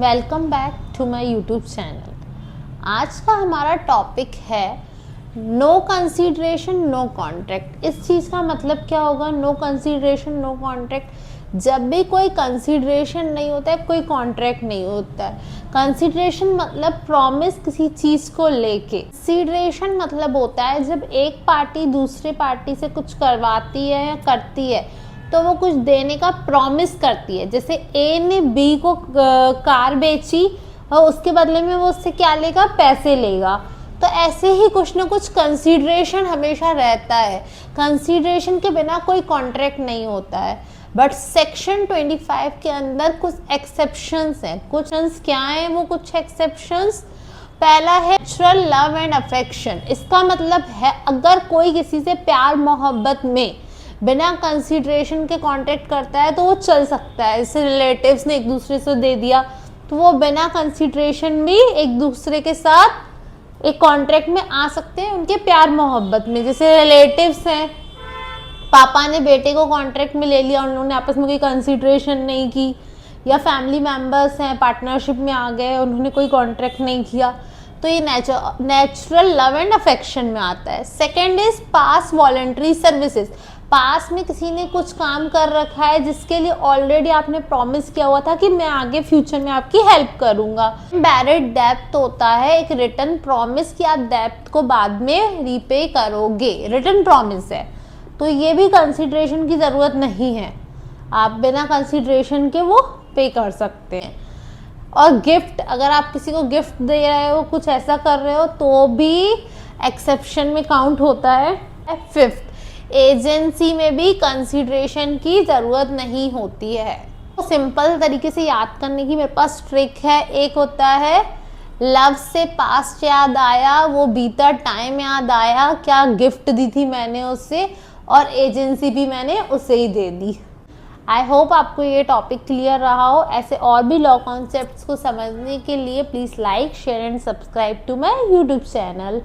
Welcome back to my YouTube channel. आज का हमारा टॉपिक है नो कंसीडरेशन नो कॉन्ट्रैक्ट। इस चीज़ का मतलब क्या होगा? No consideration no contract. जब भी कोई कंसीडरेशन नहीं होता है, कोई कॉन्ट्रैक्ट नहीं होता है। कंसीडरेशन मतलब प्रॉमिस किसी चीज़ को लेके। कंसीडरेशन मतलब होता है जब एक पार्टी दूसरे पार्टी से कुछ करवाती है या करती है तो वो कुछ देने का प्रॉमिस करती है। जैसे ए ने बी को कार बेची और उसके बदले में वो उससे क्या लेगा? पैसे लेगा। तो ऐसे ही कुछ ना कुछ कंसीडरेशन हमेशा रहता है। कंसीडरेशन के बिना कोई कॉन्ट्रैक्ट नहीं होता है। बट सेक्शन 25 के अंदर कुछ एक्सेप्शंस हैं। कुछ क्या हैं वो कुछ एक्सेप्शंस? पहला है नेचुरल लव एंड अफेक्शन। इसका मतलब है अगर कोई किसी से प्यार मोहब्बत में बिना कंसीडरेशन के कांटेक्ट करता है तो वो चल सकता है। जैसे रिलेटिव्स ने एक दूसरे से दे दिया तो वो बिना कंसीडरेशन भी एक दूसरे के साथ एक कॉन्ट्रैक्ट में आ सकते हैं उनके प्यार मोहब्बत में। जैसे रिलेटिव्स हैं, पापा ने बेटे को कॉन्ट्रैक्ट में ले लिया, उन्होंने आपस में कोई कंसीडरेशन नहीं की। या फैमिली मेम्बर्स हैं, पार्टनरशिप में आ गए, उन्होंने कोई कॉन्ट्रैक्ट नहीं किया, तो ये नेचुरल लव एंड अफेक्शन में आता है। Second is pass voluntary services. पास में किसी ने कुछ काम कर रखा है जिसके लिए ऑलरेडी आपने प्रॉमिस किया हुआ था कि मैं आगे फ्यूचर में आपकी हेल्प करूंगा। बैरेड डेप्थ होता है एक रिटर्न प्रॉमिस कि आप डेप्थ को बाद में रीपे करोगे। रिटर्न प्रॉमिस है तो ये भी कंसीडरेशन की ज़रूरत नहीं है, आप बिना कंसीडरेशन के वो पे कर सकते हैं। और गिफ्ट, अगर आप किसी को गिफ्ट दे रहे हो, कुछ ऐसा कर रहे हो तो भी एक्सेप्शन में काउंट होता है। फिफ्थ, एजेंसी में भी कंसीडरेशन की ज़रूरत नहीं होती है। तो सिंपल तरीके से याद करने की मेरे पास ट्रिक है। एक होता है लव से पास्ट याद आया, वो बीता टाइम याद आया, क्या गिफ्ट दी थी मैंने उससे, और एजेंसी भी मैंने उसे ही दे दी। आई होप आपको ये टॉपिक क्लियर रहा हो। ऐसे और भी लॉ कॉन्सेप्ट्स को समझने के लिए please like share and subscribe to my YouTube channel.